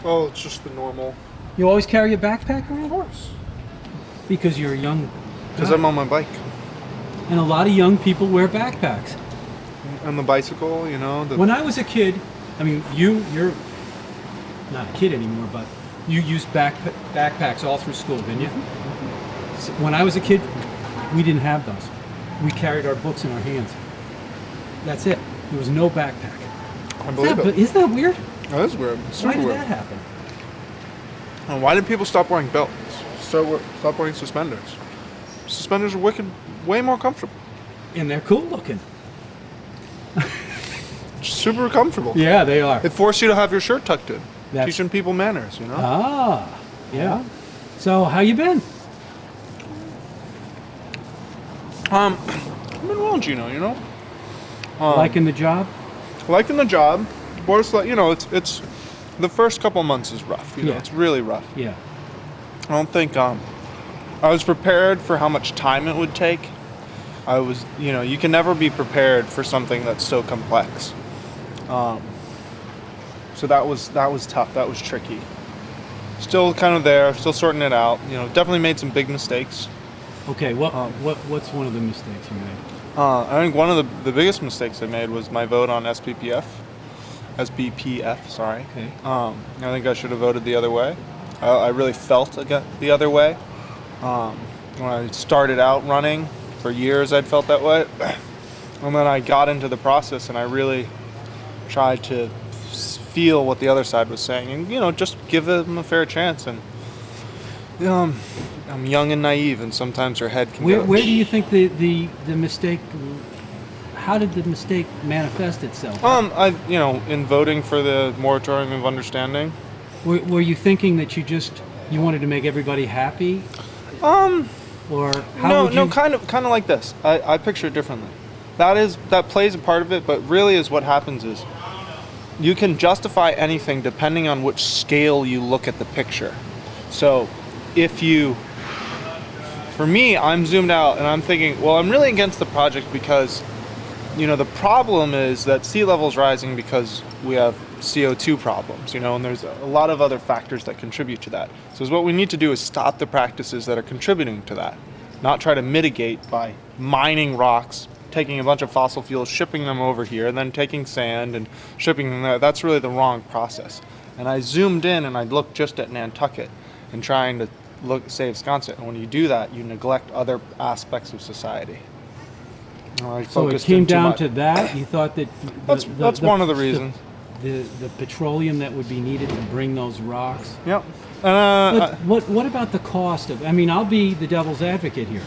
Oh, it's just the normal. You always carry a backpack around? Of course. Because you're a young Because guy. I'm on my bike. And a lot of young people wear backpacks. On the bicycle, you know. When I was a kid, I mean, you're not a kid anymore, but you used backpacks all through school, didn't you? So when I was a kid, we didn't have those. We carried our books in our hands. That's it. There was no backpack. I believe it. Isn't that weird? That is weird. Super Why did weird. that happen? And why did people stop wearing belts? Stop wearing suspenders. Suspenders are way more comfortable. And they're cool looking. Super comfortable. Yeah, they are. It forced you to have your shirt tucked in. That's- Teaching people manners, you know? Ah, yeah. So how you been? I've been well, Gino, you know? Liking the job? Liking the job. But it's the first couple months is rough. You know, Yeah. it's really rough. Yeah. I don't think I was prepared for how much time it would take. You can never be prepared for something that's so complex. So that was tough. That was tricky. Still kind of there, still sorting it out. You know, definitely made some big mistakes. Okay. What's one of the mistakes you made? I think one of the biggest mistakes I made was my vote on SBPF, sorry. Okay. I think I should have voted the other way. I really felt the other way. When I started out running, for years I'd felt that way. And then I got into the process and I really tried to feel what the other side was saying and, just give them a fair chance. And, I'm young and naive and sometimes your head can Where go. do you think the mistake? How did the mistake manifest itself? In voting for the moratorium of understanding. Were you thinking that you wanted to make everybody happy? Or how No, would you? kind of like this. I picture it differently. That plays a part of it, but really is what happens is you can justify anything depending on which scale you look at the picture. So for me, I'm zoomed out and I'm thinking, well, I'm really against the project because, the problem is that sea level's rising because we have CO2 problems, and there's a lot of other factors that contribute to that. So what we need to do is stop the practices that are contributing to that, not try to mitigate by mining rocks, taking a bunch of fossil fuels, shipping them over here, and then taking sand and shipping them there. That's really the wrong process. And I zoomed in and I looked just at Nantucket and trying to save Sconset. And when you do that, you neglect other aspects of society. So it came down to that. You thought that that's one of the reasons. The petroleum that would be needed to bring those rocks. Yep. But what about the cost of? I mean, I'll be the devil's advocate here.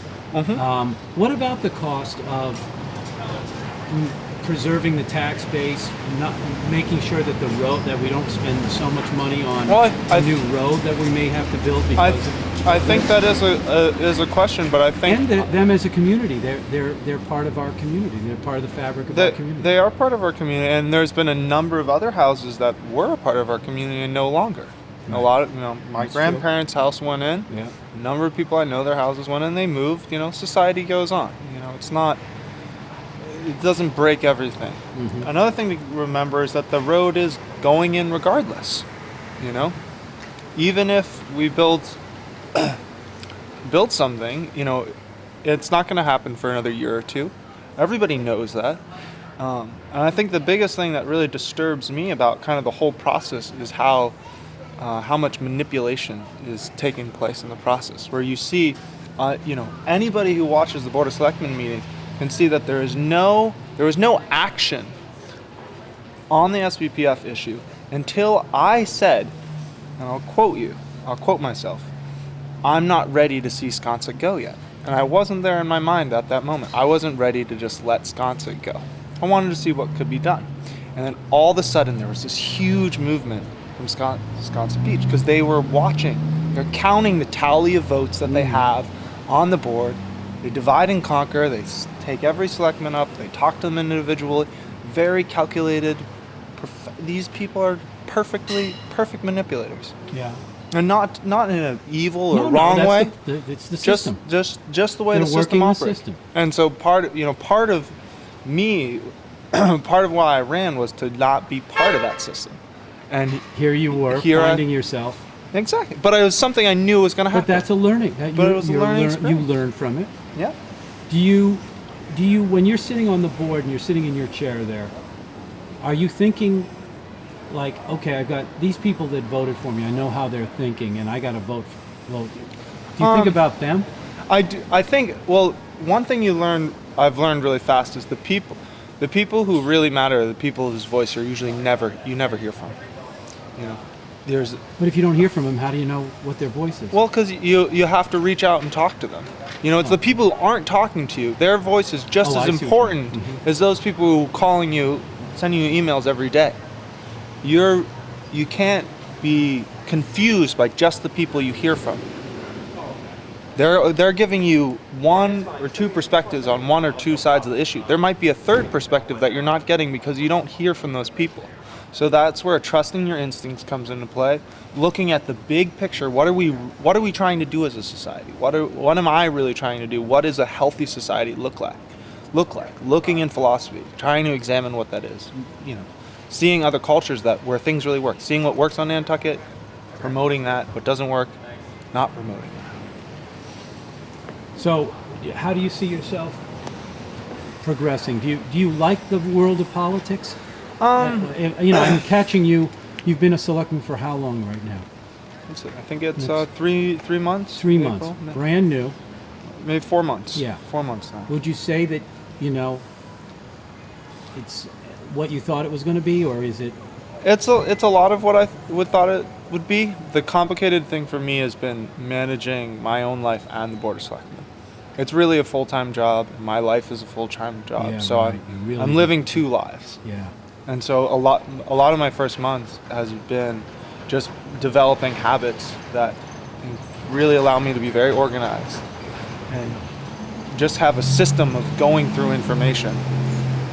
What about the cost of preserving the tax base, not making sure that the road that we don't spend so much money on a new road that we may have to build? I think that is a question, but I think them as a community, they're part of our community. They're part of the fabric of our community. They are part of our community, and there's been a number of other houses that were a part of our community and no longer. Right. A lot of my grandparents' house went in. Yeah. A number of people I know, their houses went in. They moved. Society goes on. It's not. It doesn't break everything. Mm-hmm. Another thing to remember is that the road is going in regardless. Even if we build something, it's not going to happen for another year or two. Everybody knows that. And I think the biggest thing that really disturbs me about kind of the whole process is how much manipulation is taking place in the process. Where you see, anybody who watches the Board of Selectmen meeting can see that there was no action on the SBPF issue until I said, and I'll quote myself, I'm not ready to see Sconset go yet. And I wasn't there in my mind at that moment. I wasn't ready to just let Sconset go. I wanted to see what could be done. And then all of a sudden there was this huge movement from Sconset Beach because they were watching. They're counting the tally of votes that they have on the board. They divide and conquer. They take every selectman up. They talk to them individually. Very calculated. These people are perfect manipulators. Yeah. And not in an evil or wrong way. It's the system. Just the way the system operates. And so part of me, part of why I ran was to not be part of that system. And Here you were, Here I- finding yourself. exactly. But it was something I knew was going to happen. But that's a learning. But it was a learning You experience. learn from it. Yeah. Do you, when you're sitting on the board and you're sitting in your chair there, are you thinking like, okay, I've got these people that voted for me. I know how they're thinking, and I got to vote. Do you think about them? I do. I think. Well, one thing I've learned really fast is the people who really matter are the people whose voice you never hear from. You know, there's. But if you don't hear from them, how do you know what their voice is? Well, because you have to reach out and talk to them. You know, it's the people who aren't talking to you. Their voice is just Oh, as I see what you important mean. as those people who are calling you, sending you emails every day. You can't be confused by just the people you hear from. They're giving you one or two perspectives on one or two sides of the issue. There might be a third perspective that you're not getting because you don't hear from those people. So that's where trusting your instincts comes into play. Looking at the big picture, what are we trying to do as a society? What am I really trying to do? What does a healthy society look like? Looking in philosophy, trying to examine what that is. You know, seeing other cultures where things really work, seeing what works on Nantucket, promoting that, what doesn't work, not promoting it. So, how do you see yourself progressing? Do you like the world of politics? I'm catching you. You've been a selectman for how long right now? I think it's 3 months. 3 months, April, brand new. maybe 4 months. Yeah. 4 months now. Would you say that it's what you thought it was going to be, or is it? It's a lot of what I thought it would be. The complicated thing for me has been managing my own life and the Board of Selectmen. It's really a full-time job. My life is a full-time job, Yeah, so right. You really I'm do. living two lives. Yeah. And so a lot of my first months has been just developing habits that really allow me to be very organized and just have a system of going through information,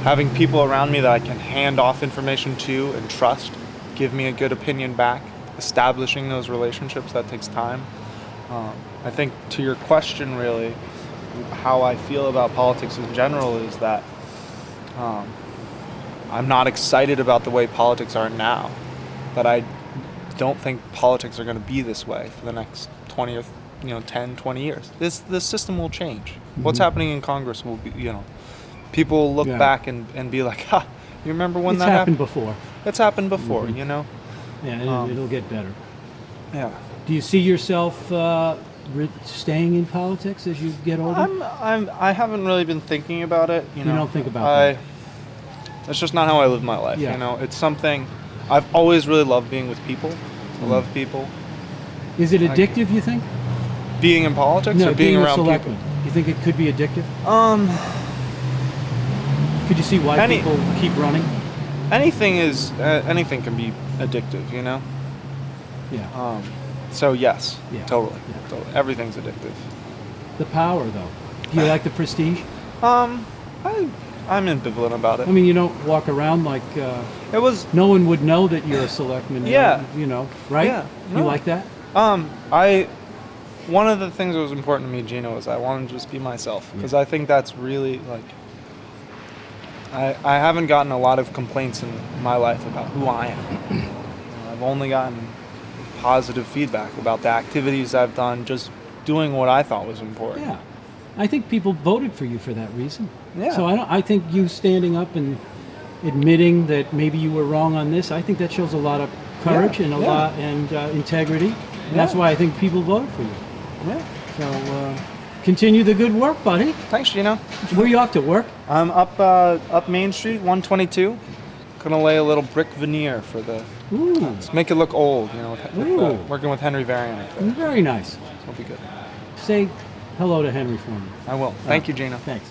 having people around me that I can hand off information to and trust, give me a good opinion back, establishing those relationships. That takes time. I think to your question, really, how I feel about politics in general is that I'm not excited about the way politics are now, but I don't think politics are going to be this way for the next 20 or 10, 20 years. This system will change. What's happening in Congress will be, people will look back and be like, ha, you remember when It's that happened before. It's happened before, Yeah, it'll get better. Yeah. Do you see yourself staying in politics as you get older? I haven't really been thinking about it. You don't think about that? That's just not how I live my life. Yeah. It's something I've always really loved being with people. I love people. Is it addictive, you think? Being in politics or being a around selectman. people? You think it could be addictive? Could you see why Any- people keep running? Anything can be addictive, Yeah. So yes, Yeah. totally, Yeah. totally. Everything's addictive. The power, though. Do you like the prestige? I'm ambivalent about it. I mean, you don't walk around like It was no one would know that you're a selectman. Yeah. Right? Yeah, You no. like that? One of the things that was important to me, Gina, was I wanted to just be myself because I think that's really I haven't gotten a lot of complaints in my life about who I am. I've only gotten positive feedback about the activities I've done, just doing what I thought was important. Yeah. I think people voted for you for that reason. Yeah. So I think you standing up and admitting that maybe you were wrong on this, I think that shows a lot of courage and integrity. And that's why I think people voted for you. Yeah. So continue the good work, buddy. Thanks, Gina. Where are you off to work? I'm up Main Street, 122. Gonna lay a little brick veneer for the Ooh, make it look old. Ooh. Working with Henry Varian up there. very nice. So it'll be good. Say hello to Henry for me. I will. Thank you, Gina. Thanks.